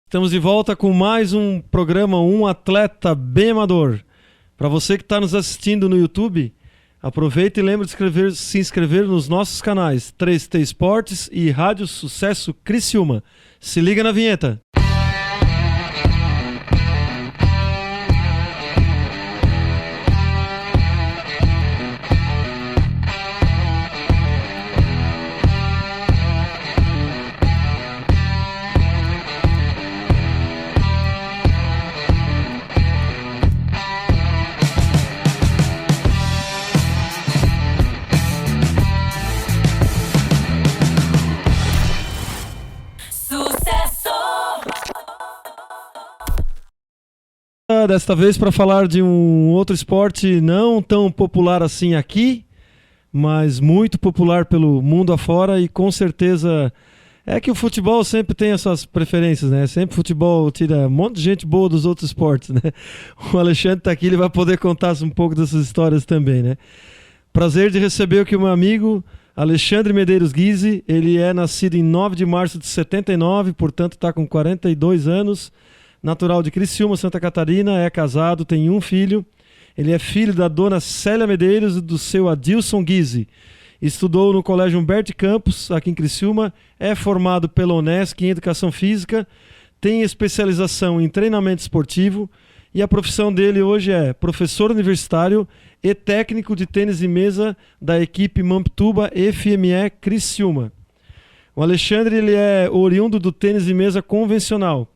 Estamos de volta com mais um programa Um Atleta Bem Amador. Para você que está nos assistindo no YouTube, aproveita e lembra de se inscrever nos nossos canais 3T Esportes e Rádio Sucesso Criciúma. Se liga na vinheta. Desta vez para falar de um outro esporte não tão popular assim aqui, mas muito popular pelo mundo afora, e com certeza é que o futebol sempre tem as suas preferências, né? Sempre o futebol tira um monte de gente boa dos outros esportes, né? O Alexandre está aqui, ele vai poder contar um pouco dessas histórias também, né? Prazer de receber aqui o meu amigo Alexandre Medeiros Guise. Ele é nascido em 9 de março de 79, portanto está com 42 anos. Natural de Criciúma, Santa Catarina, é casado, tem um filho. Ele é filho da dona Célia Medeiros e do seu Adilson Guise. Estudou no Colégio Humberto Campos, aqui em Criciúma. É formado pela Unesc em Educação Física. Tem especialização em treinamento esportivo. E a profissão dele hoje é professor universitário e técnico de tênis de mesa da equipe Mamptuba FME Criciúma. O Alexandre ele é oriundo do tênis de mesa convencional.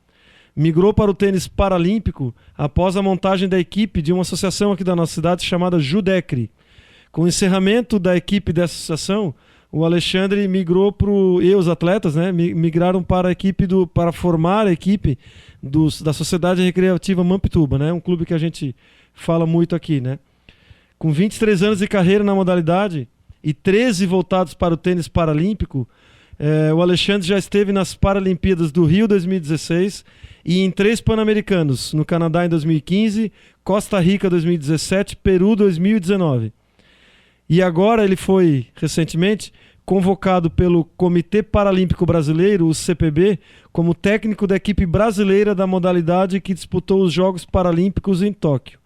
Migrou para o tênis paralímpico após a montagem da equipe de uma associação aqui da nossa cidade chamada Judecre. Com o encerramento da equipe dessa associação, o Alexandre migrou para os atletas, né, migraram para a equipe para formar a equipe da Sociedade Recreativa Mamptuba, né, um clube que a gente fala muito aqui, né. Com 23 anos de carreira na modalidade e 13 voltados para o tênis paralímpico, o Alexandre já esteve nas Paralimpíadas do Rio 2016 e em 3 Pan-Americanos, no Canadá em 2015, Costa Rica 2017, Peru 2019. E agora ele foi, recentemente, convocado pelo Comitê Paralímpico Brasileiro, o CPB, como técnico da equipe brasileira da modalidade que disputou os Jogos Paralímpicos em Tóquio.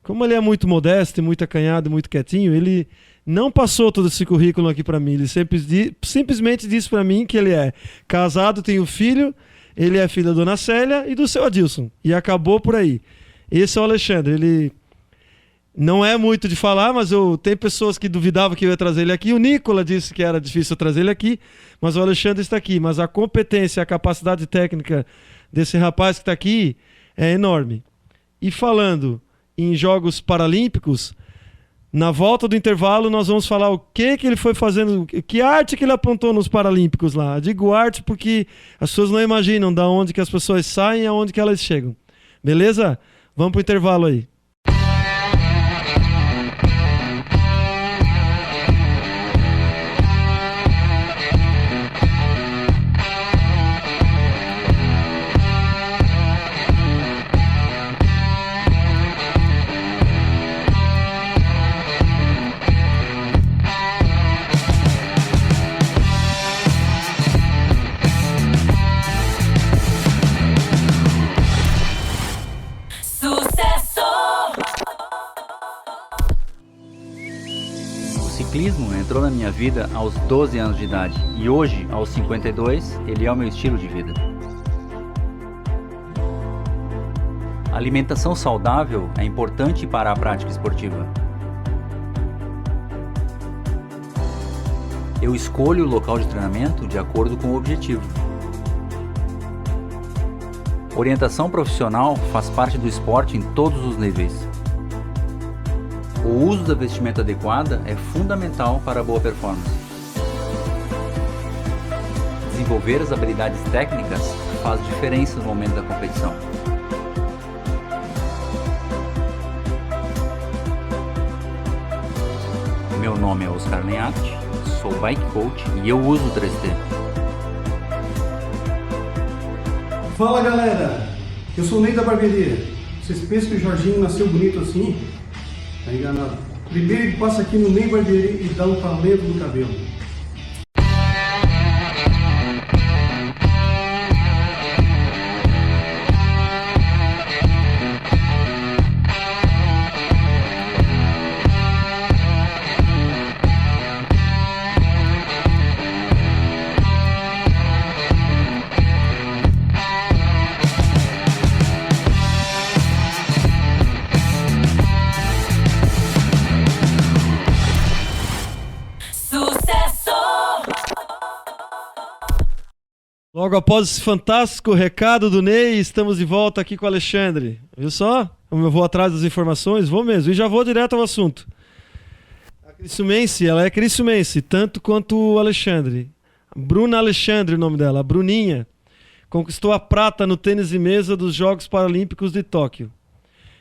Como ele é muito modesto, muito acanhado, muito quietinho, ele não passou todo esse currículo aqui para mim. Ele simplesmente disse para mim que ele é casado, tem um filho, ele é filho da dona Célia e do seu Adilson. E acabou por aí. Esse é o Alexandre. Ele não é muito de falar, mas tem pessoas que duvidavam que eu ia trazer ele aqui. O Nicola disse que era difícil eu trazer ele aqui, mas o Alexandre está aqui. Mas a competência, a capacidade técnica desse rapaz que está aqui é enorme. E falando em Jogos Paralímpicos, na volta do intervalo nós vamos falar o que ele foi fazendo, que arte que ele aprontou nos Paralímpicos lá. Digo arte porque as pessoas não imaginam da onde que as pessoas saem e aonde que elas chegam. Beleza? Vamos pro intervalo aí. O ciclismo entrou na minha vida aos 12 anos de idade e hoje, aos 52, ele é o meu estilo de vida. A alimentação saudável é importante para a prática esportiva. Eu escolho o local de treinamento de acordo com o objetivo. Orientação profissional faz parte do esporte em todos os níveis. O uso da vestimenta adequada é fundamental para a boa performance. Desenvolver as habilidades técnicas faz diferença no momento da competição. Meu nome é Oscar Lenhart, sou bike coach e eu uso o 3T. Fala galera, eu sou o Ney da Barbearia. Vocês pensam que o Jorginho nasceu bonito assim? Tá enganado. Primeiro ele passa aqui no Ney Barbearia e dá um talento no cabelo. Logo após esse fantástico recado do Ney, estamos de volta aqui com o Alexandre. Viu só? Como eu vou atrás das informações? Vou mesmo. E já vou direto ao assunto. A Criciumense, ela é criciumense, tanto quanto o Alexandre. Bruna Alexandre, o nome dela. A Bruninha conquistou a prata no tênis de mesa dos Jogos Paralímpicos de Tóquio.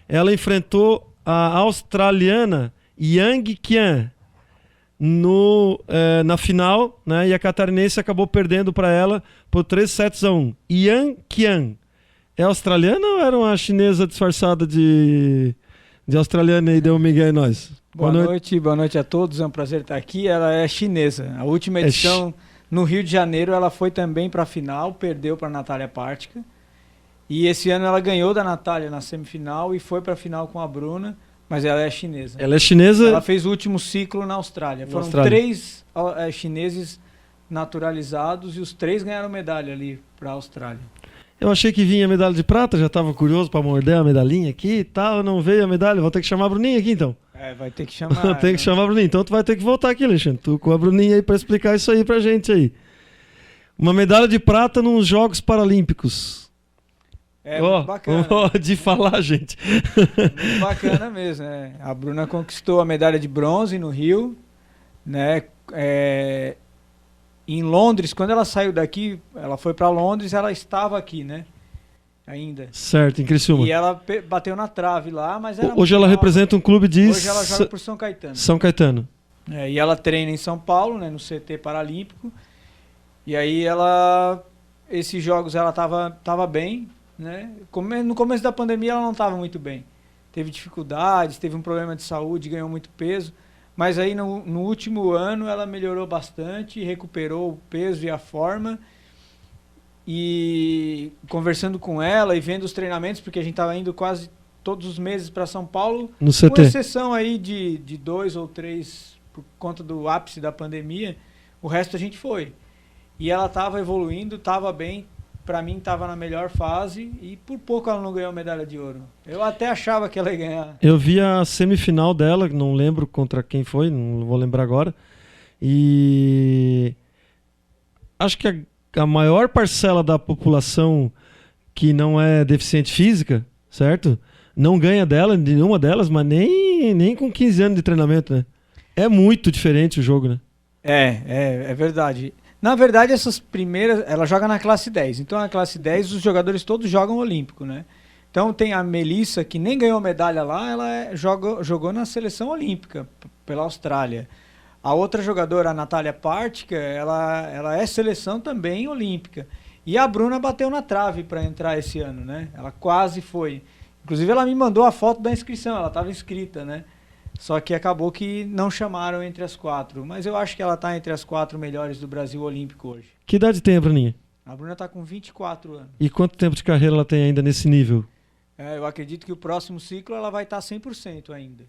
Ela enfrentou a australiana Yang Qian na final, né? E a catarinense acabou perdendo para ela por 3-1. Yang Qian é australiana ou era uma chinesa disfarçada de australiana e deu um migué em nós? Boa noite a todos, é um prazer estar aqui. Ela é chinesa. A última edição no Rio de Janeiro ela foi também para a final, perdeu para a Natália Partica. E esse ano ela ganhou da Natália na semifinal e foi para a final com a Bruna. Mas ela é chinesa. Ela é chinesa? Ela fez o último ciclo na Austrália. Foram 3 chineses naturalizados e os 3 ganharam medalha ali para a Austrália. Eu achei que vinha a medalha de prata, já estava curioso para morder a medalhinha aqui e tal. Não veio a medalha, vou ter que chamar a Bruninha aqui então. Vai ter que chamar. Tem que chamar a Bruninha. Então tu vai ter que voltar aqui, Alexandre. Tu com a Bruninha aí para explicar isso aí pra gente aí. Uma medalha de prata nos Jogos Paralímpicos. Bacana. De falar, gente. Muito bacana mesmo, né? A Bruna conquistou a medalha de bronze no Rio, né? Em Londres, quando ela saiu daqui, ela foi para Londres, ela estava aqui, né? Ainda. Certo, em Criciúma. E ela bateu na trave lá, mas era hoje ela representa um clube de... Hoje ela joga por São Caetano. São Caetano. E ela treina em São Paulo, né? No CT Paralímpico. E aí esses jogos ela tava bem, né? No começo da pandemia ela não estava muito bem. Teve dificuldades, teve um problema de saúde, ganhou muito peso. Mas aí no último ano ela melhorou bastante, recuperou o peso e a forma. E conversando com ela e vendo os treinamentos, porque a gente estava indo quase todos os meses para São Paulo, no CT. Com exceção aí de 2 ou 3 por conta do ápice da pandemia, o resto a gente foi. E ela estava evoluindo, estava bem. Para mim estava na melhor fase e por pouco ela não ganhou medalha de ouro. Eu até achava que ela ia ganhar. Eu vi a semifinal dela, não lembro contra quem foi, não vou lembrar agora. E acho que a maior parcela da população que não é deficiente física, certo? Não ganha dela, de nenhuma delas, mas nem com 15 anos de treinamento, né? É muito diferente o jogo, né? É verdade. Na verdade, essas primeiras, ela joga na classe 10. Então, na classe 10, os jogadores todos jogam olímpico, né? Então, tem a Melissa, que nem ganhou medalha lá, ela jogou na seleção olímpica, pela Austrália. A outra jogadora, a Natália Partica, ela é seleção também olímpica. E a Bruna bateu na trave para entrar esse ano, né? Ela quase foi. Inclusive, ela me mandou a foto da inscrição, ela estava inscrita, né? Só que acabou que não chamaram entre as 4. Mas eu acho que ela está entre as 4 melhores do Brasil olímpico hoje. Que idade tem a Bruninha? A Bruna está com 24 anos. E quanto tempo de carreira ela tem ainda nesse nível? Eu acredito que o próximo ciclo ela vai estar 100% ainda.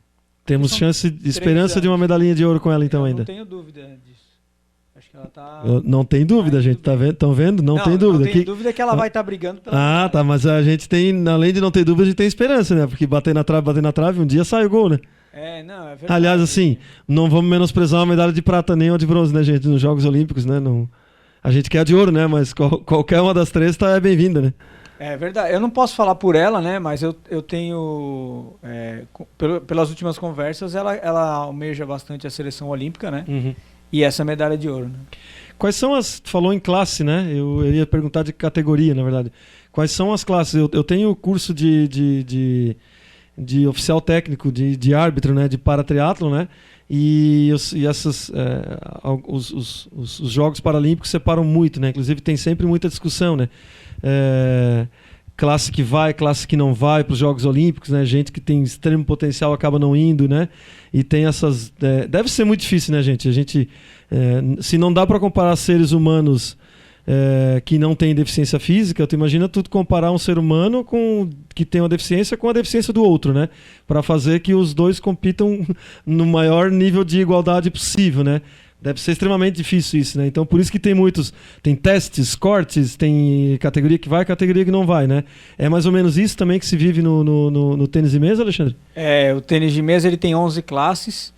Temos esperança de uma medalhinha de ouro com ela então ainda? Não tenho dúvida disso. Acho que ela tá... Não tem dúvida, gente. Estão vendo? Não tem dúvida. Não tenho dúvida que ela vai estar brigando pela medalha. Tá. Mas a gente tem, além de não ter dúvida, a gente tem esperança, né? Porque bater na trave, um dia sai o gol, né? É verdade. Aliás, assim, não vamos menosprezar uma medalha de prata nem uma de bronze, né, gente? Nos Jogos Olímpicos, né? Não... A gente quer a de ouro, né? Mas qualquer uma das 3 é bem-vinda, né? É verdade. Eu não posso falar por ela, né? Mas eu tenho... pelas últimas conversas, ela almeja bastante a seleção olímpica, né? Uhum. E essa medalha de ouro, né? Quais são as... Falou em classe, né? Eu ia perguntar de categoria, na verdade. Quais são as classes? Eu tenho curso de oficial técnico, de árbitro, né? De paratriatlon, né? E essas, os Jogos Paralímpicos separam muito, né? Inclusive tem sempre muita discussão, né? Classe que vai, classe que não vai para os Jogos Olímpicos, né? Gente que tem extremo potencial acaba não indo, né? E tem essas... deve ser muito difícil, né, gente? A gente, se não dá para comparar seres humanos que não têm deficiência física, tu imagina tu comparar um ser humano que tem uma deficiência com a deficiência do outro, né? Para fazer que os dois compitam no maior nível de igualdade possível, né? Deve ser extremamente difícil isso, né? Então, por isso que tem testes, cortes, tem categoria que vai, categoria que não vai, né? É mais ou menos isso também que se vive no tênis de mesa, Alexandre? O tênis de mesa ele tem 11 classes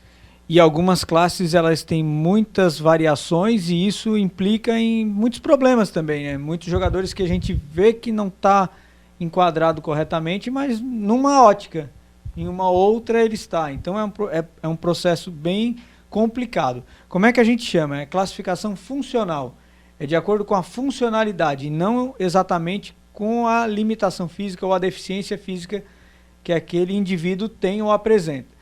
E algumas classes elas têm muitas variações e isso implica em muitos problemas também, né? Muitos jogadores que a gente vê que não está enquadrado corretamente, mas numa ótica, em uma outra ele está. Então é um processo bem complicado. Como é que a gente chama? É classificação funcional. É de acordo com a funcionalidade e não exatamente com a limitação física ou a deficiência física que aquele indivíduo tem ou apresenta.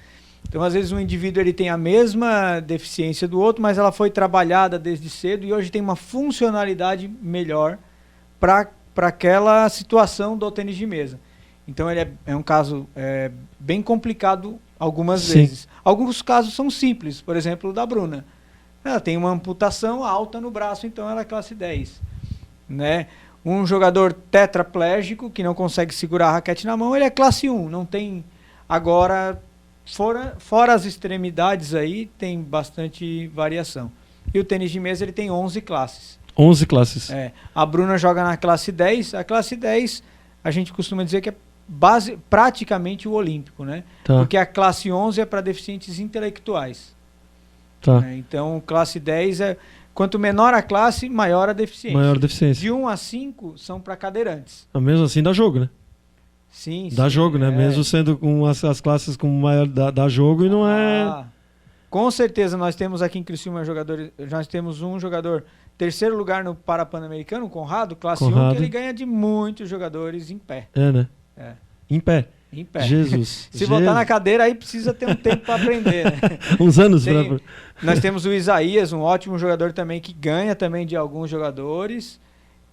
Então, às vezes, um indivíduo ele tem a mesma deficiência do outro, mas ela foi trabalhada desde cedo e hoje tem uma funcionalidade melhor para aquela situação do tênis de mesa. Então, ele é um caso bem complicado algumas vezes. Alguns casos são simples, por exemplo, o da Bruna. Ela tem uma amputação alta no braço, então ela é classe 10. Né? Um jogador tetraplégico que não consegue segurar a raquete na mão, ele é classe 1. Não tem... Agora... Fora as extremidades aí, tem bastante variação. E o tênis de mesa ele tem 11 classes. 11 classes. A Bruna joga na classe 10. A classe 10, a gente costuma dizer que é praticamente o olímpico, né? Tá. Porque a classe 11 é para deficientes intelectuais. Tá. Então, classe 10 é... Quanto menor a classe, maior a deficiência. Maior deficiência. De 1 a 5 são para cadeirantes. Mas mesmo assim dá jogo, né? Sim, dá jogo, né? Mesmo sendo com as classes com maior dá jogo e não é... Com certeza, nós temos aqui em Criciúma jogadores, nós temos um jogador terceiro lugar no Parapan-Americano, o Conrado, classe 1, que ele ganha de muitos jogadores em pé. Né? Em pé. Em pé. Jesus. Se botar na cadeira, aí precisa ter um tempo para aprender, né? Uns anos. Nós temos o Isaías, um ótimo jogador também, que ganha também de alguns jogadores.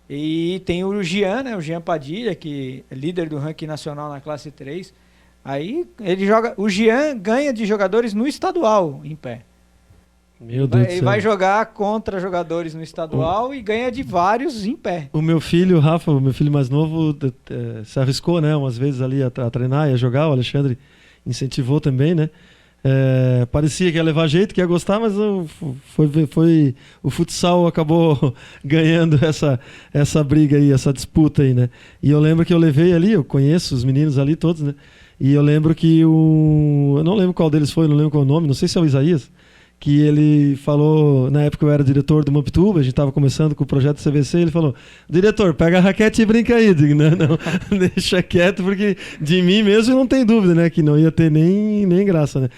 E tem o Jean, né? O Jean Padilha, que é líder do ranking nacional na classe 3. Aí ele joga. O Jean ganha de jogadores no estadual em pé. Meu Deus do céu. Ele vai jogar contra jogadores no estadual e ganha de vários em pé. O meu filho, Rafa, o meu filho mais novo, se arriscou, né? Umas vezes ali a treinar e a jogar. O Alexandre incentivou também, né? Parecia que ia levar jeito, que ia gostar, mas o futsal acabou ganhando essa briga aí, essa disputa aí, né? E eu lembro que eu levei ali, eu conheço os meninos ali todos, né? E eu lembro que eu não lembro qual deles foi, não lembro qual o nome, não sei se é o Isaías, que ele falou, na época eu era diretor do Mamptuba, a gente estava começando com o projeto CVC, ele falou, diretor, pega a raquete e brinca aí. Eu digo, não, deixa quieto, porque de mim mesmo não tem dúvida, né, que não ia ter nem graça, né.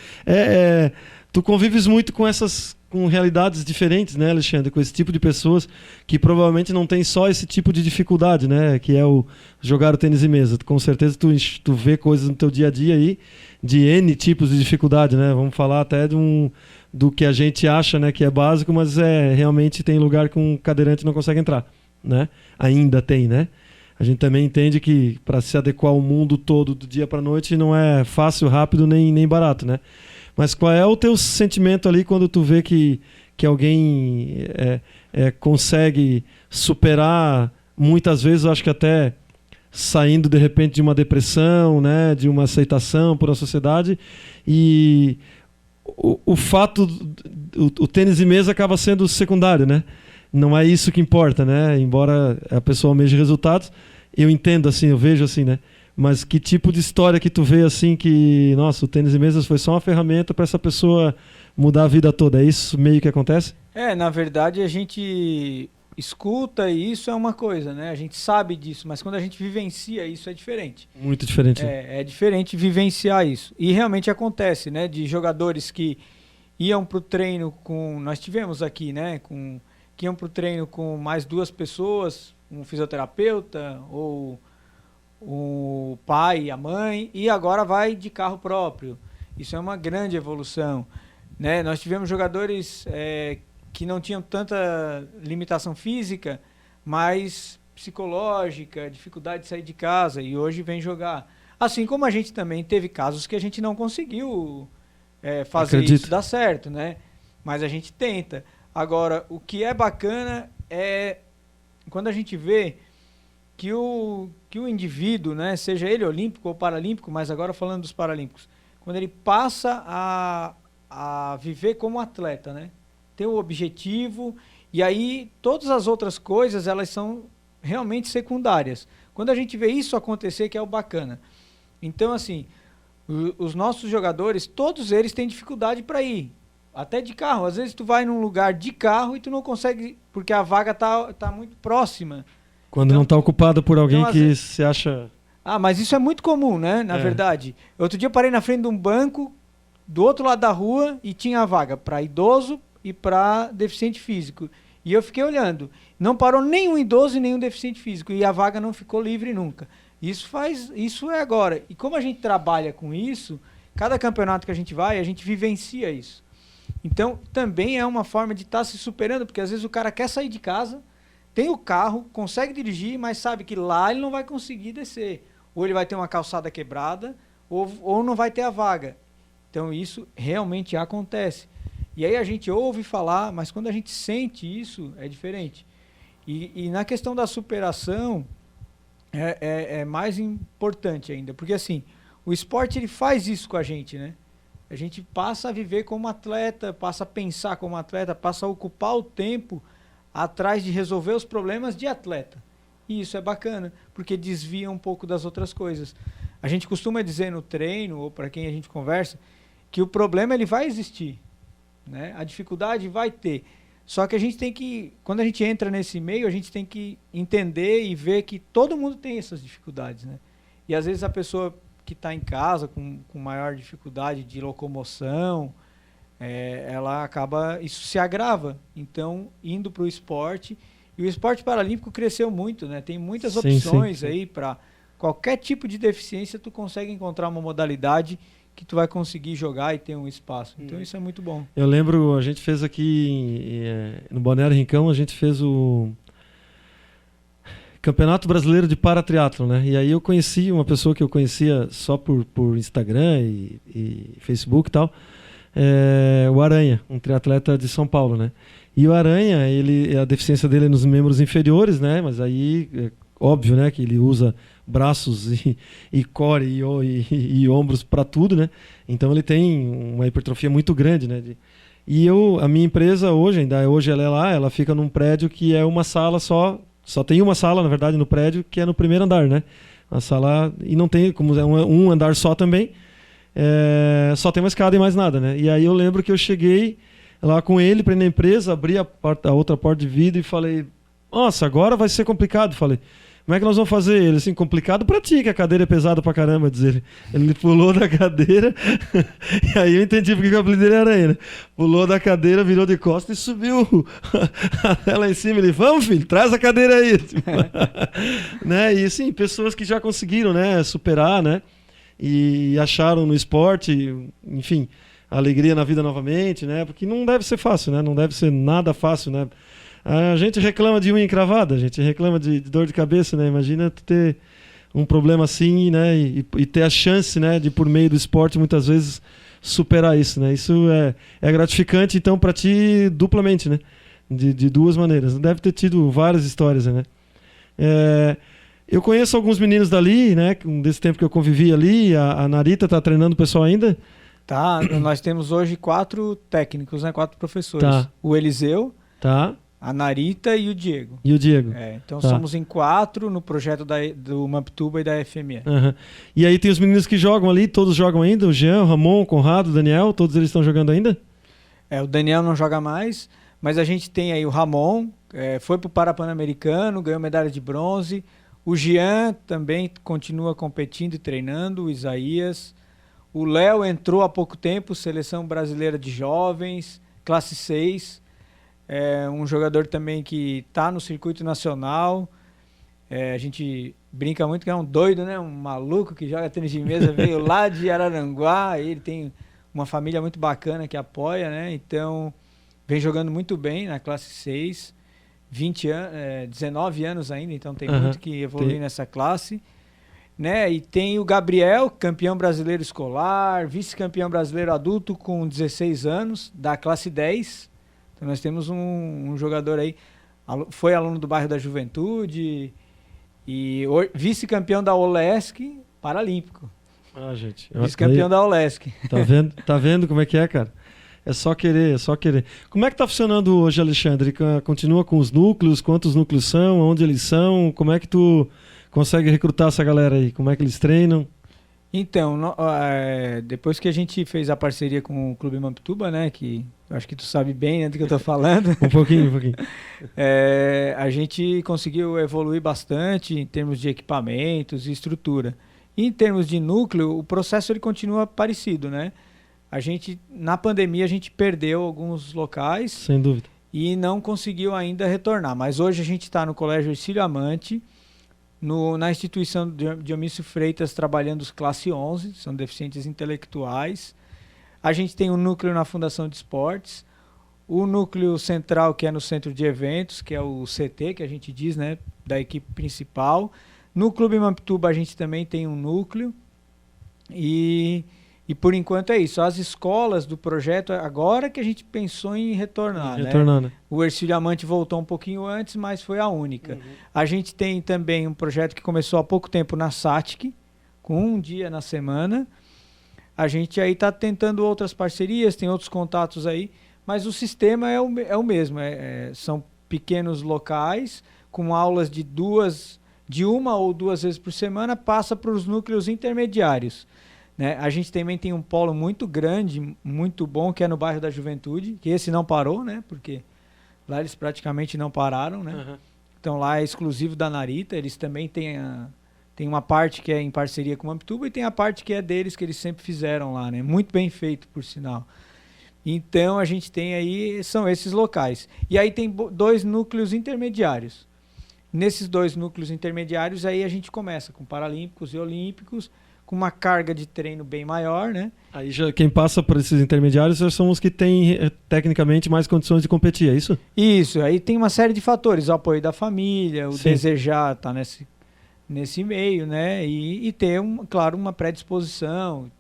Tu convives muito com realidades diferentes, né, Alexandre, com esse tipo de pessoas que provavelmente não tem só esse tipo de dificuldade, né, que é o jogar o tênis em mesa. Com certeza tu vê coisas no teu dia a dia aí de N tipos de dificuldade, né, vamos falar até do que a gente acha, né, que é básico, mas realmente tem lugar que um cadeirante não consegue entrar, né? Ainda tem, né? A gente também entende que para se adequar ao mundo todo do dia para noite não é fácil, rápido nem barato, né? Mas qual é o teu sentimento ali quando tu vê que alguém consegue superar, muitas vezes, eu acho que até saindo de repente de uma depressão, né, de uma aceitação por a sociedade, e o fato, o tênis de mesa acaba sendo secundário, né? Não é isso que importa, né? Embora a pessoa almeje resultados, eu entendo assim, eu vejo assim, né? Mas que tipo de história que tu vê assim que, nossa, o tênis de mesa foi só uma ferramenta para essa pessoa mudar a vida toda? É isso meio que acontece? Na verdade a gente escuta e isso é uma coisa, né? A gente sabe disso, mas quando a gente vivencia isso é diferente. Muito diferente. É diferente vivenciar isso. E realmente acontece, né? De jogadores que iam para o treino com... Nós tivemos aqui, né? Que iam para o treino com mais 2 pessoas, um fisioterapeuta ou o pai e a mãe, e agora vai de carro próprio. Isso é uma grande evolução, né? Nós tivemos jogadores que não tinham tanta limitação física, mas psicológica, dificuldade de sair de casa, e hoje vem jogar. Assim como a gente também teve casos que a gente não conseguiu fazer isso dar certo, né? Mas a gente tenta. Agora, o que é bacana é quando a gente vê que o indivíduo, né, seja ele olímpico ou paralímpico, mas agora falando dos paralímpicos, quando ele passa a viver como atleta, né? Ter o objetivo, e aí todas as outras coisas elas são realmente secundárias. Quando a gente vê isso acontecer, que é o bacana. Então, assim, os nossos jogadores, todos eles têm dificuldade para ir. Até de carro. Às vezes tu vai num lugar de carro e tu não consegue, porque a vaga tá muito próxima. Quando Então- não está ocupada por alguém então, às que vezes- se acha... Ah, mas isso é muito comum, né? Na É. verdade. Outro dia eu parei na frente de um banco do outro lado da rua e tinha a vaga para idoso e para deficiente físico. E eu fiquei olhando. Não parou nenhum idoso e nenhum deficiente físico. E a vaga não ficou livre nunca. Isso é agora. E como a gente trabalha com isso, cada campeonato que a gente vai, a gente vivencia isso. Então, também é uma forma de estar se superando, porque às vezes o cara quer sair de casa, tem o carro, consegue dirigir, mas sabe que lá ele não vai conseguir descer. Ou ele vai ter uma calçada quebrada, ou não vai ter a vaga. Então, isso realmente acontece. E aí a gente ouve falar, mas quando a gente sente isso, é diferente. E na questão da superação, é mais importante ainda. Porque, assim, o esporte ele faz isso com a gente, né? A gente passa a viver como atleta, passa a pensar como atleta, passa a ocupar o tempo atrás de resolver os problemas de atleta. E isso é bacana, porque desvia um pouco das outras coisas. A gente costuma dizer no treino, ou para quem a gente conversa, que o problema ele vai existir, né? A dificuldade vai ter. Só que a gente tem que, quando a gente entra nesse meio, a gente tem que entender e ver que todo mundo tem essas dificuldades, né? E às vezes a pessoa que está em casa com maior dificuldade de locomoção, ela acaba, isso se agrava. Então, indo para o esporte, e o esporte paralímpico cresceu muito, né? Tem muitas Sim, opções sim. aí para qualquer tipo de deficiência, tu consegue encontrar uma modalidade que tu vai conseguir jogar e ter um espaço. Então isso é muito bom. Eu lembro, a gente fez aqui no Balneário Rincão, a gente fez o Campeonato Brasileiro de Paratriatlon, né? E aí eu conheci uma pessoa que eu conhecia só por Instagram e Facebook e tal, o Aranha, um triatleta de São Paulo, né? E o Aranha, a deficiência dele é nos membros inferiores, né? Mas aí, óbvio, né? Que ele usa braços e core e ombros para tudo, né? Então ele tem uma hipertrofia muito grande, né? E a minha empresa hoje ela é lá, ela fica num prédio que é uma sala só tem uma sala, na verdade, no prédio, que é no primeiro andar, né? A sala, e não tem, como é um andar só também, só tem uma escada e mais nada, né? E aí eu lembro que eu cheguei lá com ele para ir na empresa, abri a outra porta de vidro e falei, nossa, agora vai ser complicado. Falei, como é que nós vamos fazer? Ele, assim, complicado pra ti, que a cadeira é pesada pra caramba, diz ele. Ele pulou da cadeira, e aí eu entendi porque o apelido dele era Aranha, né? Pulou da cadeira, virou de costas e subiu lá em cima. Ele, vamos, filho, traz a cadeira aí. Né? E assim, pessoas que já conseguiram, né, superar, né? E acharam no esporte, enfim, alegria na vida novamente, né? Porque não deve ser fácil, né? Não deve ser nada fácil, né? A gente reclama de unha encravada, a gente reclama de dor de cabeça, né? Imagina tu ter um problema assim, né? E ter a chance, né? De por meio do esporte muitas vezes superar isso, né? Isso é gratificante, então, para ti duplamente, né? De duas maneiras. Deve ter tido várias histórias, né? Eu conheço alguns meninos dali, né? Desse tempo que eu convivi ali. A Narita tá treinando o pessoal ainda? Tá, nós temos hoje 4 técnicos, né? 4 professores. Tá. O Eliseu, Tá. a Narita e o Diego. E o Diego? Então Tá. somos em 4 no projeto do Mamptuba e da FME. Uhum. E aí tem os meninos que jogam ali, todos jogam ainda? O Jean, o Ramon, o Conrado, o Daniel, todos eles estão jogando ainda? O Daniel não joga mais, mas a gente tem aí o Ramon, foi pro Parapan-Americano, ganhou medalha de bronze. O Jean também continua competindo e treinando, o Isaías. O Léo entrou há pouco tempo, seleção brasileira de jovens, classe 6. Um jogador também que está no circuito nacional. A gente brinca muito que é um doido, né? Um maluco que joga tênis de mesa, veio lá de Araranguá. Ele tem uma família muito bacana que apoia, né? Então, vem jogando muito bem na classe 6. 19 anos ainda, então tem muito que evoluir nessa classe. Né? E tem o Gabriel, campeão brasileiro escolar, vice-campeão brasileiro adulto com 16 anos, da classe 10. Então nós temos um jogador aí, foi aluno do bairro da Juventude e vice-campeão da OLESC paralímpico. Ah, gente. Vice-campeão da OLESC. Tá vendo como é que é, cara? É só querer, é só querer. Como é que tá funcionando hoje, Alexandre? Continua com os núcleos? Quantos núcleos são? Onde eles são? Como é que tu consegue recrutar essa galera aí? Como é que eles treinam? Então, depois que a gente fez a parceria com o Clube Mampituba, né, que eu acho que tu sabe bem, né, do que eu tô falando. Um pouquinho. A gente conseguiu evoluir bastante em termos de equipamentos e estrutura. E em termos de núcleo, o processo ele continua parecido, né? Na pandemia, a gente perdeu alguns locais. Sem dúvida. E não conseguiu ainda retornar. Mas hoje a gente está no Colégio Hercílio Amante, na instituição de Dionísio Freitas, trabalhando os classe 11, são deficientes intelectuais. A gente tem um núcleo na Fundação de Esportes, o núcleo central, que é no Centro de Eventos, que é o CT, que a gente diz, né, da equipe principal. No Clube Mampituba a gente também tem um núcleo. E por enquanto é isso. As escolas do projeto, agora que a gente pensou em retornar, né? O Hercílio Amante voltou um pouquinho antes, mas foi a única. Uhum. A gente tem também um projeto que começou há pouco tempo na SATIC, com um dia na semana. A gente aí está tentando outras parcerias, tem outros contatos aí, mas o sistema é o mesmo. São pequenos locais, com aulas de uma ou duas vezes por semana, passa para os núcleos intermediários. Né? A gente também tem um polo muito grande, muito bom, que é no bairro da Juventude, que esse não parou, né? Porque lá eles praticamente não pararam, né? Uhum. Então lá é exclusivo da Narita, eles também têm uma parte que é em parceria com o Mampituba e tem a parte que é deles, que eles sempre fizeram lá, né? Muito bem feito, por sinal. Então a gente tem aí, são esses locais. E aí tem 2 núcleos intermediários. Nesses 2 núcleos intermediários aí a gente começa com Paralímpicos e Olímpicos, com uma carga de treino bem maior, né? Aí já quem passa por esses intermediários já são os que têm tecnicamente mais condições de competir, é isso? Isso, aí tem uma série de fatores, o apoio da família, o Sim. desejar estar nesse meio, né? E ter, claro, uma predisposição,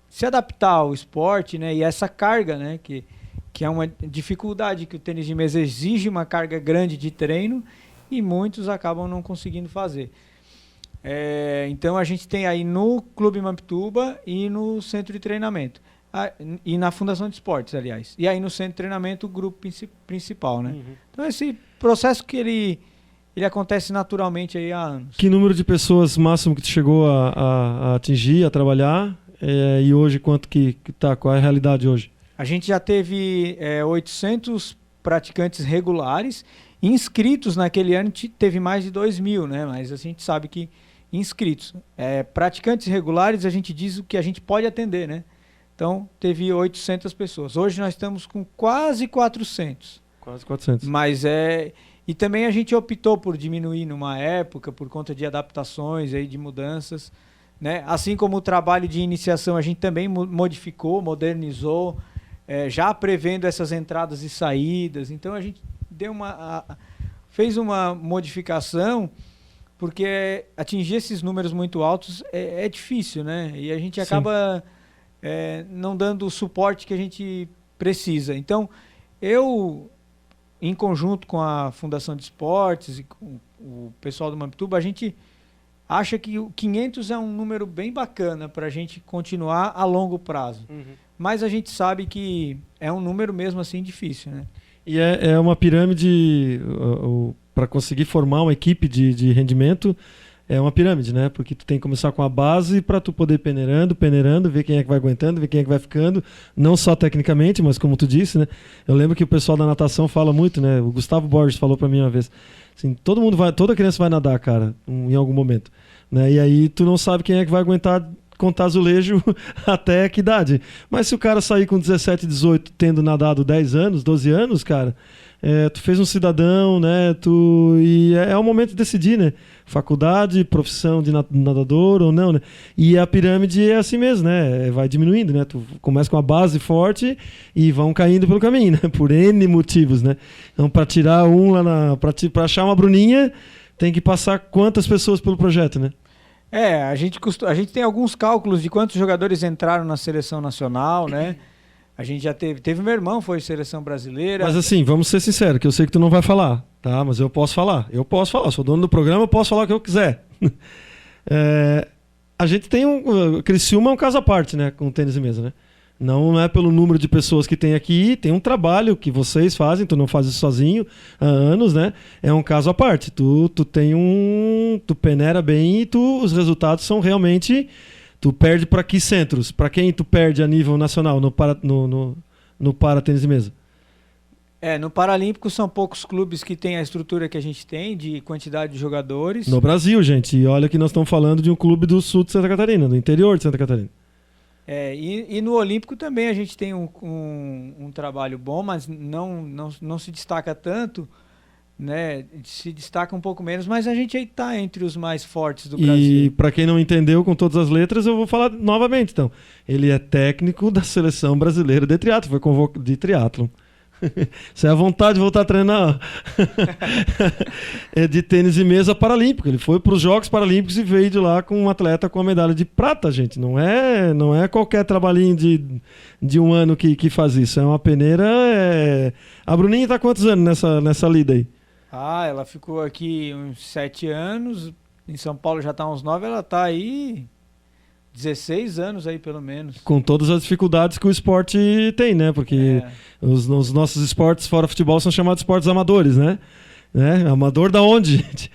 se adaptar ao esporte, né? E essa carga, né? Que é uma dificuldade, que o tênis de mesa exige uma carga grande de treino e muitos acabam não conseguindo fazer. Então a gente tem aí no Clube Mampituba e no Centro de Treinamento. E na Fundação de Esportes, aliás. E aí no Centro de Treinamento o grupo principal, né? Uhum. Então esse processo que ele acontece naturalmente aí há anos. Que número de pessoas máximo que tu chegou a atingir, a trabalhar? E hoje quanto que tá? Qual é a realidade hoje? A gente já teve 800 praticantes regulares. Inscritos naquele ano teve mais de 2.000, né? Mas a gente sabe que inscritos. Praticantes regulares, a gente diz o que a gente pode atender, né? Então, teve 800 pessoas. Hoje nós estamos com quase 400. Quase 400. Mas e também a gente optou por diminuir numa época, por conta de adaptações, aí, de mudanças, né? Assim como o trabalho de iniciação, a gente também modificou, modernizou, já prevendo essas entradas e saídas. Então, a gente fez uma modificação, porque atingir esses números muito altos é difícil, né? E a gente acaba não dando o suporte que a gente precisa. Então, eu, em conjunto com a Fundação de Esportes e com o pessoal do Mampituba, a gente acha que o 500 é um número bem bacana para a gente continuar a longo prazo. Uhum. Mas a gente sabe que é um número mesmo assim difícil, né? E é uma pirâmide, para conseguir formar uma equipe de rendimento, é uma pirâmide, né? Porque tu tem que começar com a base para tu poder peneirando, ver quem é que vai aguentando, ver quem é que vai ficando, não só tecnicamente, mas como tu disse, né? Eu lembro que o pessoal da natação fala muito, né? O Gustavo Borges falou para mim uma vez, assim, toda criança vai nadar, cara, em algum momento, né? E aí tu não sabe quem é que vai aguentar contar azulejo até que idade. Mas se o cara sair com 17, 18, tendo nadado 10 anos, 12 anos, cara, tu fez um cidadão, né? E é o momento de decidir, né? Faculdade, profissão de nadador ou não, né? E a pirâmide é assim mesmo, né? Vai diminuindo, né? Tu começa com uma base forte e vão caindo pelo caminho, né? Por N motivos, né? Então, para tirar para achar uma bruninha, tem que passar quantas pessoas pelo projeto, né? A gente tem alguns cálculos de quantos jogadores entraram na seleção nacional, né? A gente já teve meu irmão, foi seleção brasileira. Mas assim, vamos ser sinceros, que eu sei que tu não vai falar, tá? Mas eu posso falar, sou dono do programa, eu posso falar o que eu quiser. A gente tem Criciúma é um caso à parte, né? Com tênis de mesa, né? Não é pelo número de pessoas que tem aqui, tem um trabalho que vocês fazem, tu não faz isso sozinho há anos, né? É um caso à parte. Tu peneira bem e os resultados são realmente... Tu perde para que centros? Para quem tu perde a nível nacional no para-tênis de mesa? No Paralímpico são poucos clubes que têm a estrutura que a gente tem, de quantidade de jogadores. No Brasil, gente. E olha que nós estamos falando de um clube do sul de Santa Catarina, do interior de Santa Catarina. E no Olímpico também a gente tem um trabalho bom, mas não se destaca tanto, né? Se destaca um pouco menos, mas a gente está entre os mais fortes do Brasil. E para quem não entendeu com todas as letras, eu vou falar novamente, então. Ele é técnico da seleção brasileira de triatlo, foi convocado de triatlon. Isso é a vontade de voltar a treinar. É de tênis e mesa paralímpico. Ele foi para os Jogos Paralímpicos e veio de lá com um atleta com a medalha de prata, gente. Não é qualquer trabalhinho de um ano que faz isso. É uma peneira. A Bruninha está quantos anos nessa lida aí? Ela ficou aqui uns 7 anos. Em São Paulo já está uns 9. Ela está aí 16 anos aí, pelo menos. Com todas as dificuldades que o esporte tem, né? Porque os nossos esportes fora futebol são chamados esportes amadores, né? Amador da onde, gente?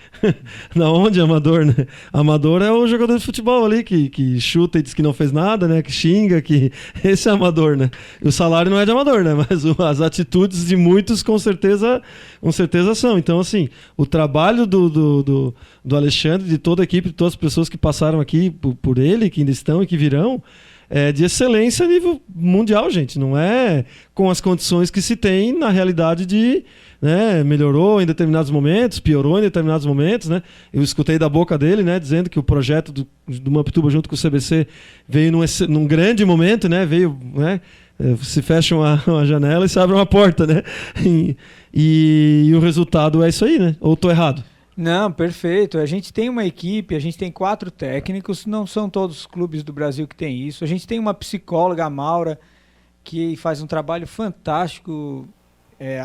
Da onde amador, né? Amador é o jogador de futebol ali que chuta e diz que não fez nada, né? Que xinga, esse é amador, né? E o salário não é de amador, né? Mas as atitudes de muitos com certeza são. Então, assim, o trabalho do Alexandre, de toda a equipe, de todas as pessoas que passaram aqui por ele, que ainda estão e que virão, é de excelência a nível mundial, gente. Não é com as condições que se tem na realidade de... Né, melhorou em determinados momentos, piorou em determinados momentos, né? Eu escutei da boca dele, né, dizendo que o projeto do Mampituba junto com o CBC veio num grande momento, né? Veio, né? Se fecha uma janela e se abre uma porta, né? E o resultado é isso aí, né? Ou estou errado? Não, perfeito. A gente tem uma equipe, a gente tem 4 técnicos, não são todos os clubes do Brasil que tem isso. A gente tem uma psicóloga, a Maura, que faz um trabalho fantástico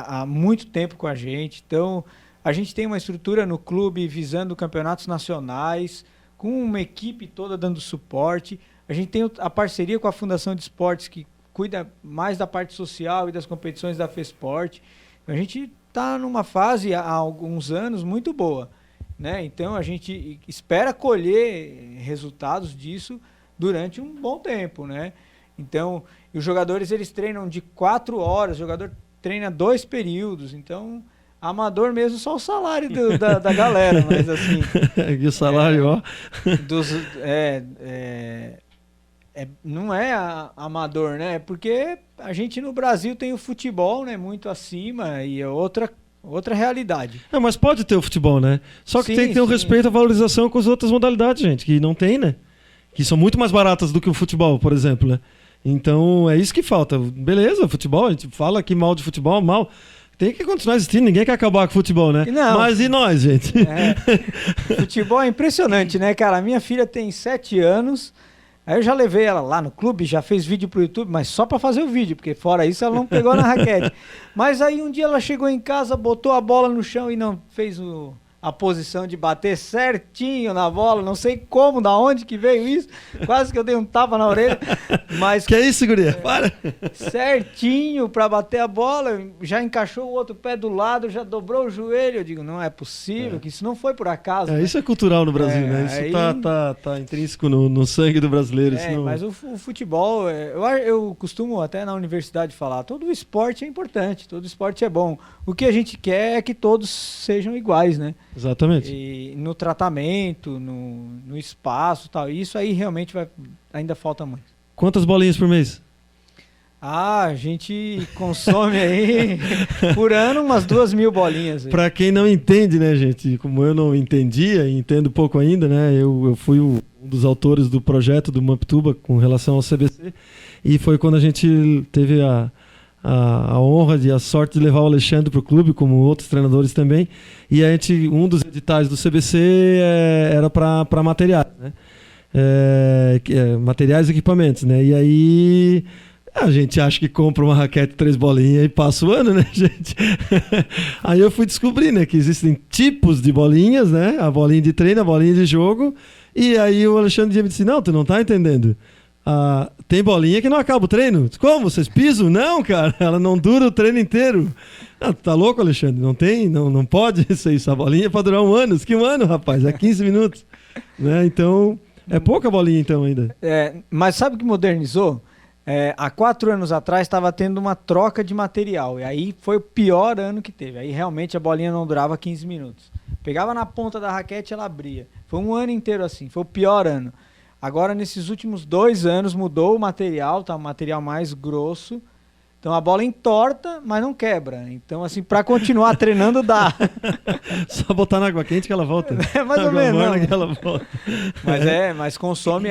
há muito tempo com a gente. Então, a gente tem uma estrutura no clube visando campeonatos nacionais, com uma equipe toda dando suporte. A gente tem a parceria com a Fundação de Esportes, que cuida mais da parte social e das competições da FESPORT. A gente está numa fase, há alguns anos, muito boa, né? Então, a gente espera colher resultados disso durante um bom tempo, né? Então, os jogadores, eles treinam de 4 horas, o jogador treina 2 períodos, então amador mesmo só o salário da galera, mas assim... E o salário, ó... não é amador, né? Porque a gente no Brasil tem o futebol, né, muito acima e é outra realidade. Não, mas pode ter o futebol, né? Só que tem que ter um respeito à valorização com as outras modalidades, gente, que não tem, né? Que são muito mais baratas do que o futebol, por exemplo, né? Então, é isso que falta. Beleza, futebol, a gente fala aqui mal de futebol, mal. Tem que continuar existindo, ninguém quer acabar com o futebol, né? Não, mas e nós, gente? Futebol é impressionante, né, cara? A minha filha tem 7 anos, aí eu já levei ela lá no clube, já fez vídeo pro YouTube, mas só pra fazer o vídeo, porque fora isso ela não pegou na raquete. Mas aí um dia ela chegou em casa, botou a bola no chão e não fez a posição de bater certinho na bola, não sei como, da onde que veio isso, quase que eu dei um tapa na orelha, mas... Que é isso, guria? Para! Certinho pra bater a bola, já encaixou o outro pé do lado, já dobrou o joelho, eu digo, não é possível, que isso não foi por acaso. Né? Isso é cultural no Brasil, né? Isso aí... tá intrínseco no sangue do brasileiro. Senão... Mas o futebol, eu costumo até na universidade falar, todo esporte é importante, todo esporte é bom. O que a gente quer é que todos sejam iguais, né? Exatamente. E no tratamento, no espaço e tal. Isso aí realmente ainda falta muito. Quantas bolinhas por mês? A gente consome aí por ano umas 2.000 bolinhas. Para quem não entende, né, gente? Como eu não entendia e entendo pouco ainda, né? Eu fui um dos autores do projeto do Mampituba com relação ao CBC. E foi quando a gente teve a honra e a sorte de levar o Alexandre para o clube, como outros treinadores também, e um dos editais do CBC era para materiais, né? Materiais e equipamentos, né? E aí a gente acha que compra uma raquete 3 bolinhas e passa o ano, né, gente? Aí eu fui descobrir, né, que existem tipos de bolinhas, né? A bolinha de treino, a bolinha de jogo, e aí o Alexandre me disse, não, tu não tá entendendo. Tem bolinha que não acaba o treino. Como? Vocês pisam? Não, cara. Ela não dura o treino inteiro. Tá louco, Alexandre? Não pode ser isso. A bolinha é pra durar um ano. Que um ano, rapaz? É 15 minutos. Né? Então, é pouca bolinha então ainda. Mas sabe o que modernizou? Há 4 anos atrás estava tendo uma troca de material. E aí foi o pior ano que teve. Aí realmente a bolinha não durava 15 minutos. Pegava na ponta da raquete e ela abria. Foi um ano inteiro assim. Foi o pior ano. Agora, nesses últimos 2 anos, mudou o material. Tá um material mais grosso. Então a bola entorta, mas não quebra. Então, assim, para continuar treinando dá. Só botar na água quente que ela volta. É mais ou menos. Morna que ela volta. Mas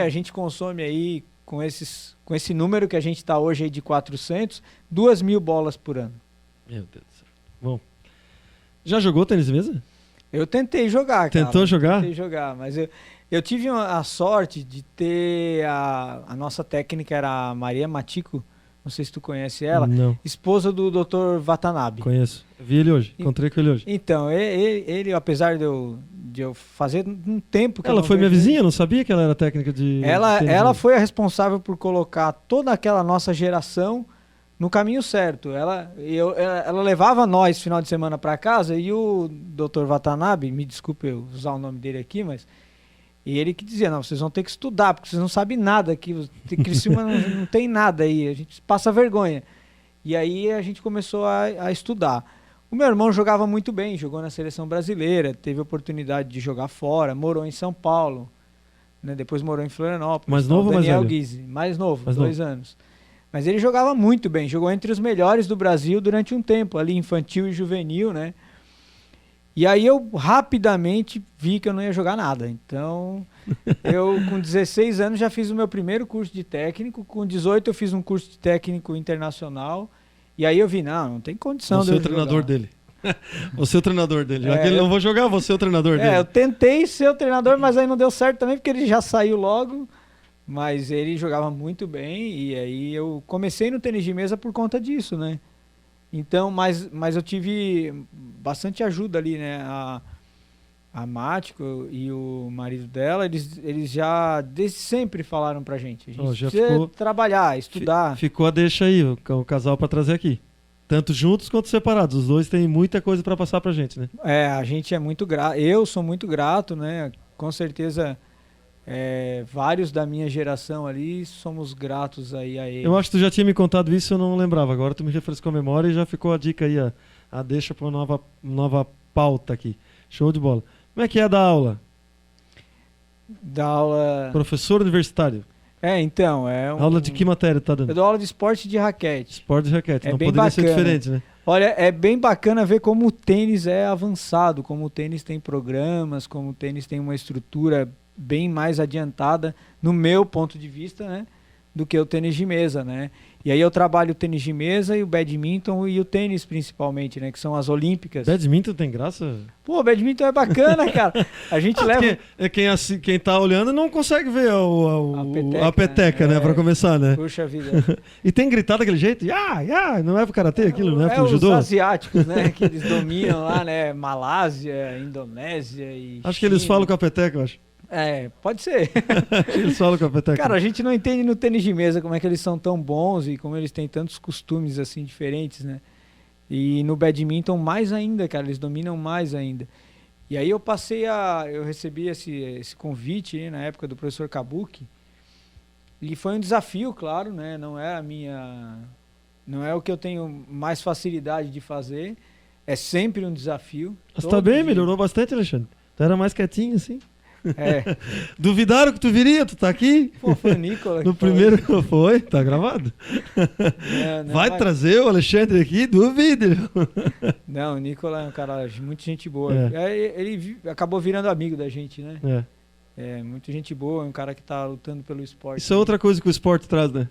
a gente consome aí, com esse número que a gente está hoje aí de 400, 2.000 bolas por ano. Meu Deus do céu. Bom, já jogou tênis de mesa? Eu tentei jogar, cara. Tentou jogar? Tentei jogar, mas eu tive a sorte de ter a nossa técnica era a Maria Matico, não sei se tu conhece ela, Não. Esposa do Dr. Watanabe. Conheço. Vi ele hoje, encontrei com ele hoje. Então, ele apesar de eu fazer um tempo que Ela foi minha vizinha, não sabia que ela era técnica de tênis de Ela mesa. foi a responsável por colocar toda aquela nossa geração no caminho certo. Ela levava nós final de semana para casa e o Dr. Watanabe, me desculpe eu usar o nome dele aqui, mas e ele que dizia, não, vocês vão ter que estudar, porque vocês não sabem nada aqui, Criciúma não tem nada aí, a gente passa vergonha. E aí a gente começou a estudar. O meu irmão jogava muito bem, jogou na seleção brasileira, teve oportunidade de jogar fora, morou em São Paulo, né, depois morou em Florianópolis. Mais novo ou mais Daniel velho? Guise, mais novo, Mais 2 anos. Mas ele jogava muito bem, jogou entre os melhores do Brasil durante um tempo, ali infantil e juvenil, né? E aí eu rapidamente vi que eu não ia jogar nada. Então, eu com 16 anos já fiz o meu primeiro curso de técnico, com 18 eu fiz um curso de técnico internacional, e aí eu vi, não tem condição Você de é eu o treinador jogar. dele. Você é o treinador dele. Já que ele não vou jogar, você é o treinador dele. Eu tentei ser o treinador, mas aí não deu certo também, porque ele já saiu logo. Mas ele jogava muito bem, e aí eu comecei no tênis de mesa por conta disso, né? Então, mas eu tive bastante ajuda ali, né? A Mático e o marido dela, eles já desde sempre falaram pra gente. A gente Já precisa trabalhar, estudar. Ficou a deixa aí, o casal pra trazer aqui. Tanto juntos quanto separados. Os dois têm muita coisa pra passar pra gente, né? A gente é muito grato. Eu sou muito grato, né? Com certeza, vários da minha geração ali somos gratos aí a ele. Eu acho que tu já tinha me contado isso, eu não lembrava. Agora tu me refrescou a memória e já ficou a dica aí, a deixa pra uma nova pauta aqui. Show de bola. Como é que é dar aula? Da aula... Professor universitário. Então, Aula de que matéria tá dando? Eu dou aula de esporte de raquete. Esporte de raquete. É Não bem poderia ser bacana. diferente, né? Olha, é bem bacana ver como o tênis é avançado, como o tênis tem programas, como o tênis tem uma estrutura bem mais adiantada, no meu ponto de vista, né, do que o tênis de mesa, né? E aí eu trabalho o tênis de mesa e o badminton e o tênis principalmente, né, que são as olímpicas. Badminton tem graça? Pô, o badminton é bacana, cara. A gente leva... Quem tá olhando não consegue ver a peteca, né? Pra começar, né? Puxa vida. E tem gritado daquele jeito? Não é pro karatê aquilo, não é pro judô? Os asiáticos, né, que eles dominam lá, né, Malásia, Indonésia e Acho que eles China. falam com a peteca, eu acho. Pode ser. Eles falam com a peteca. Cara, a gente não entende no tênis de mesa como é que eles são tão bons e como eles têm tantos costumes assim diferentes, né? E no badminton mais ainda, cara, eles dominam mais ainda. E aí eu recebi esse convite, né, na época do professor Kabuki, e foi um desafio, claro, né? Não é o que eu tenho mais facilidade de fazer, é sempre um desafio. Mas tá bem, melhorou bastante, Alexandre. Tu era mais quietinho, assim. Duvidaram que tu viria, tu tá aqui? Pô, foi o Nicola. No primeiro foi, tá gravado. Vai trazer o Alexandre aqui, duvide. Não, o Nicola é um cara muito gente boa. Ele acabou virando amigo da gente, né? Muito gente boa, é um cara que tá lutando pelo esporte. Isso é outra coisa que o esporte traz, né?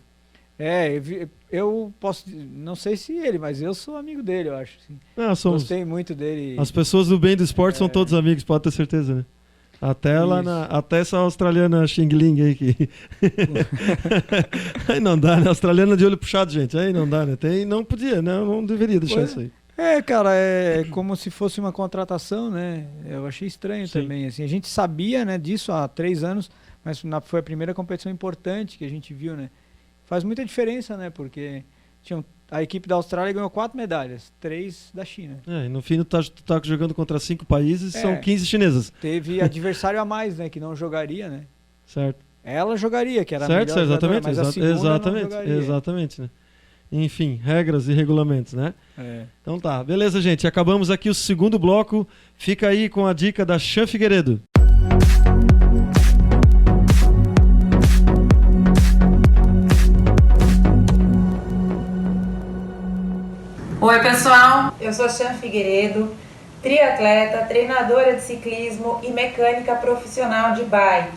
Eu posso, não sei se ele, mas eu sou amigo dele, eu acho. Assim. Gostei muito dele. As pessoas do bem do esporte são todos amigos, pode ter certeza, né? Até essa australiana Xing Ling aí que... Aí não dá, né? Australiana de olho puxado, gente. Aí não dá, né? Não podia, né? Eu não deveria deixar isso aí. Cara, é como se fosse uma contratação, né? Eu achei estranho também, assim. A gente sabia, né, disso há 3 anos, mas foi a primeira competição importante que a gente viu, né? Faz muita diferença, né? Porque a equipe da Austrália ganhou 4 medalhas, 3 da China. E no fim, tu tá jogando contra 5 países, são 15 chinesas. Teve adversário a mais, né? Que não jogaria, né? Certo. Ela jogaria, que era a certo, melhor exatamente, jogadora, mas a segunda exatamente, não jogaria. exatamente, né? Enfim, regras e regulamentos, né? Então tá, beleza, gente. Acabamos aqui o segundo bloco. Fica aí com a dica da Chan Figueiredo. Oi pessoal, eu sou Chan Figueiredo, triatleta, treinadora de ciclismo e mecânica profissional de bike.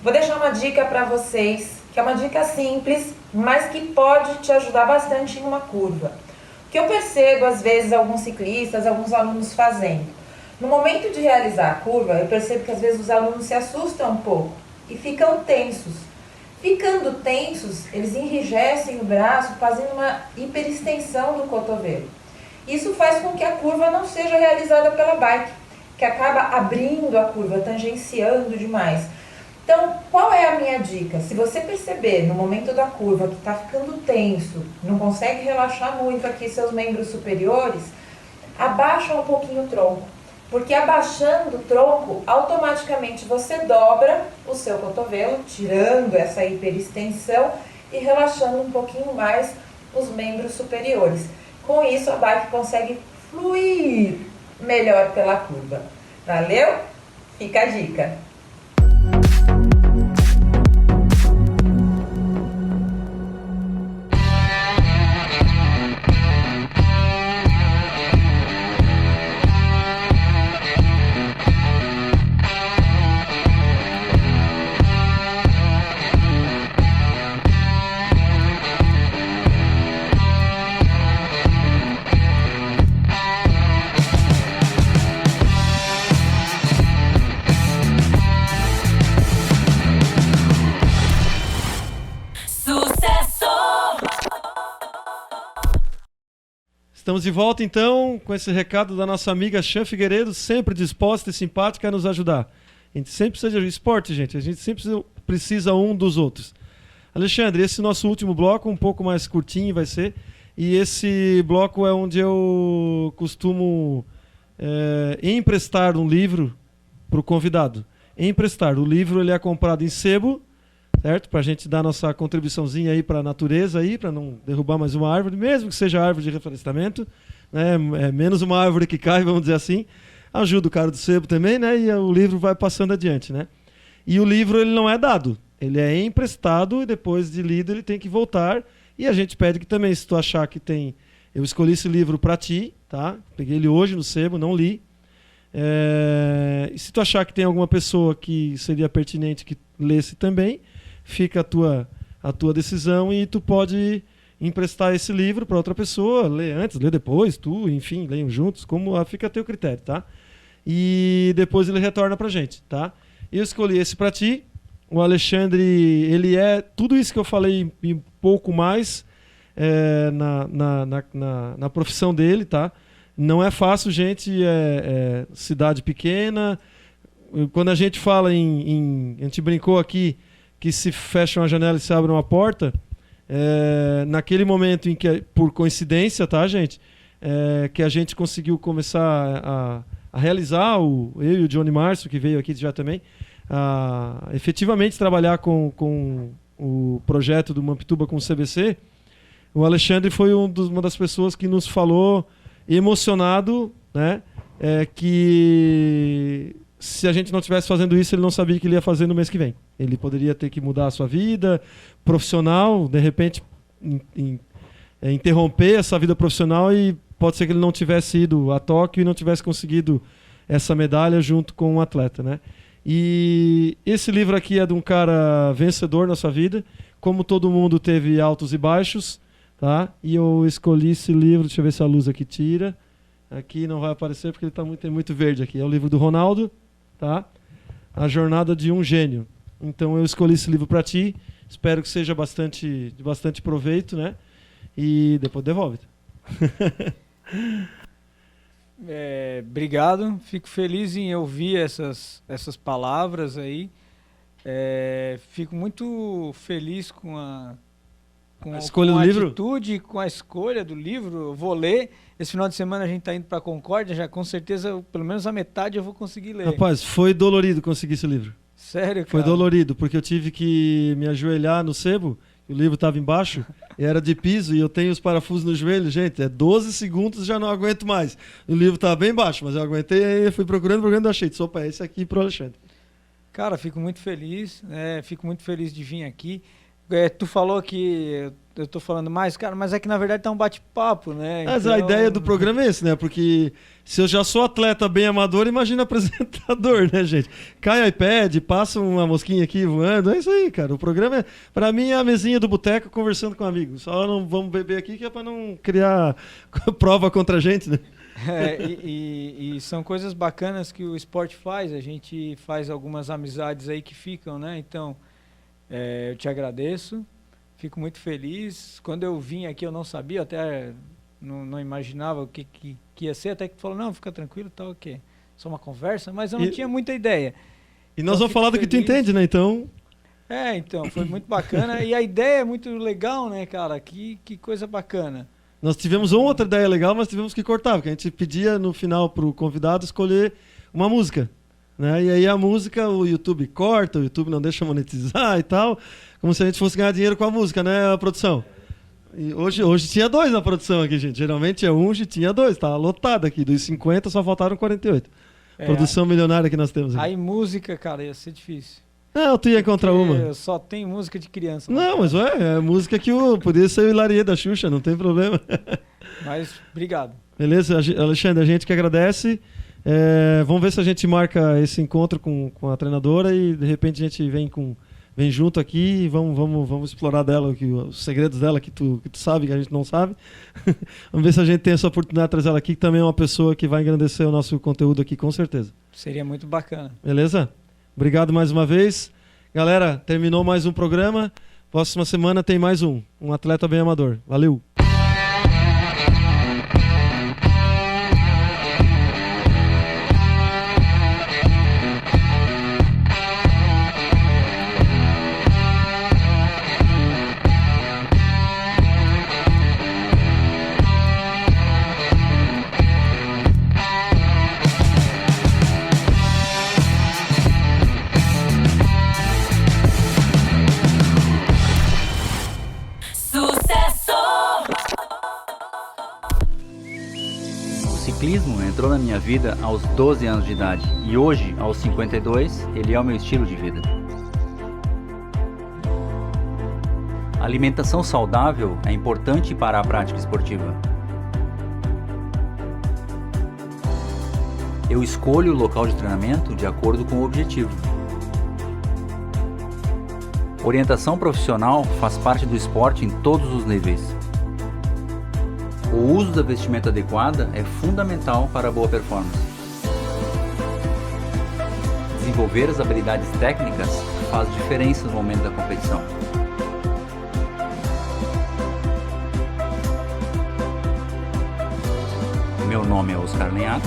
Vou deixar uma dica para vocês, que é uma dica simples, mas que pode te ajudar bastante em uma curva. O que eu percebo às vezes alguns ciclistas, alguns alunos fazendo. No momento de realizar a curva, eu percebo que às vezes os alunos se assustam um pouco e ficam tensos. Ficando tensos, eles enrijecem o braço, fazendo uma hiperextensão do cotovelo. Isso faz com que a curva não seja realizada pela bike, que acaba abrindo a curva, tangenciando demais. Então, qual é a minha dica? Se você perceber no momento da curva que está ficando tenso, não consegue relaxar muito aqui seus membros superiores, abaixa um pouquinho o tronco. Porque abaixando o tronco, automaticamente você dobra o seu cotovelo, tirando essa hiperextensão e relaxando um pouquinho mais os membros superiores. Com isso, a bike consegue fluir melhor pela curva. Valeu? Fica a dica! Estamos de volta, então, com esse recado da nossa amiga Chan Figueiredo, sempre disposta e simpática a nos ajudar. A gente sempre precisa de esporte, gente. A gente sempre precisa um dos outros. Alexandre, esse nosso último bloco, um pouco mais curtinho vai ser. E esse bloco é onde eu costumo emprestar um livro para o convidado. Emprestar. O livro ele é comprado em sebo, certo? Para a gente dar nossa contribuiçãozinha aí para a natureza, para não derrubar mais uma árvore, mesmo que seja árvore de reflorestamento, né? Menos uma árvore que cai, vamos dizer assim. Ajuda o cara do sebo também, né? E o livro vai passando adiante, né? E o livro ele não é dado, ele é emprestado e depois de lido ele tem que voltar. E a gente pede que também, se tu achar que tem... Eu escolhi esse livro para ti, tá? Peguei ele hoje no sebo, não li. E se tu achar que tem alguma pessoa que seria pertinente que lesse também, fica a tua decisão e tu pode emprestar esse livro para outra pessoa, lê antes, lê depois, tu, enfim, leiam juntos, fica a teu critério, tá? E depois ele retorna pra gente, tá? Eu escolhi esse para ti. O Alexandre, ele é tudo isso que eu falei e um pouco mais na profissão dele, tá? Não é fácil, gente, cidade pequena. Quando a gente fala a gente brincou aqui que se fecha uma janela e se abre uma porta, naquele momento em que, por coincidência, tá, gente, que a gente conseguiu começar a realizar, eu e o Johnny Márcio, que veio aqui já também, efetivamente trabalhar com o projeto do Mampituba com o CBC, o Alexandre foi uma das pessoas que nos falou emocionado, né, que se a gente não estivesse fazendo isso, ele não sabia que ele ia fazer no mês que vem. Ele poderia ter que mudar a sua vida profissional, de repente interromper essa vida profissional e pode ser que ele não tivesse ido a Tóquio e não tivesse conseguido essa medalha junto com um atleta, né? E esse livro aqui é de um cara vencedor na sua vida, como todo mundo teve altos e baixos, tá? E eu escolhi esse livro, deixa eu ver se a luz aqui tira. Aqui não vai aparecer porque ele tem muito verde aqui. É o livro do Ronaldo, tá? A Jornada de um Gênio. Então eu escolhi esse livro para ti. Espero que seja de bastante proveito, né? E depois devolve. Obrigado. Fico feliz em ouvir essas palavras aí. Fico muito feliz com a escolha com do a livro? atitude, com a escolha do livro. Eu vou ler. Esse final de semana a gente está indo para Concórdia, já com certeza, pelo menos a metade eu vou conseguir ler. Rapaz, foi dolorido conseguir esse livro. Sério, cara? Foi dolorido, porque eu tive que me ajoelhar no sebo, o livro estava embaixo, e era de piso, e eu tenho os parafusos no joelho, gente, 12 segundos, já não aguento mais. O livro estava bem baixo, mas eu aguentei, aí eu fui procurando, achei, opa, é esse aqui pro Alexandre. Cara, fico muito feliz, fico muito feliz de vir aqui. Tu falou que eu tô falando mais, cara, mas é que na verdade tá um bate-papo, né? Mas a ideia do programa é esse, né? Porque se eu já sou atleta bem amador, imagina apresentador, né, gente? Cai iPad, passa uma mosquinha aqui voando, é isso aí, cara. O programa, pra mim, é a mesinha do boteco conversando com amigos. Só não vamos beber aqui que é pra não criar prova contra a gente, né? E são coisas bacanas que o esporte faz, a gente faz algumas amizades aí que ficam, né? Então, eu te agradeço, fico muito feliz. Quando eu vim aqui eu não sabia, até não imaginava o que ia ser, até que tu falou, não, fica tranquilo, tá ok. Só uma conversa, mas eu não tinha muita ideia. E nós vamos falar do que tu entende, né? Então... Então, foi muito bacana. E a ideia é muito legal, né, cara? Que coisa bacana. Nós tivemos uma outra ideia legal, mas tivemos que cortar, porque a gente pedia no final pro convidado escolher uma música, né? E aí a música, o YouTube corta, o YouTube não deixa monetizar e tal, como se a gente fosse ganhar dinheiro com a música, né, a produção? E hoje tinha 2 na produção aqui, gente. Geralmente é 1, hoje tinha 2, tá lotado aqui. Dos 50 só faltaram 48. Produção milionária que nós temos aqui. Aí música, cara, ia ser difícil. Não, tu ia encontrar uma. Só tem música de criança. Não, mas é música que podia ser o Hilarie da Xuxa, não tem problema. Mas, obrigado. Beleza, Alexandre, a gente que agradece. Vamos ver se a gente marca esse encontro com a treinadora e de repente a gente vem junto aqui e vamos explorar dela, os segredos dela que tu sabe, que a gente não sabe. Vamos ver se a gente tem essa oportunidade de trazer ela aqui, que também é uma pessoa que vai engrandecer o nosso conteúdo aqui, com certeza. Seria muito bacana. Beleza? Obrigado mais uma vez. Galera, terminou mais um programa. Próxima semana tem mais um atleta bem amador. Valeu! O ciclismo entrou na minha vida aos 12 anos de idade e hoje, aos 52, ele é o meu estilo de vida. A alimentação saudável é importante para a prática esportiva. Eu escolho o local de treinamento de acordo com o objetivo. Orientação profissional faz parte do esporte em todos os níveis. O uso da vestimenta adequada é fundamental para a boa performance. Desenvolver as habilidades técnicas faz diferença no momento da competição. Meu nome é Oscar Lenhart,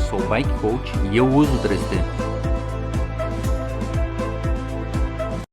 sou bike coach e eu uso o 3T.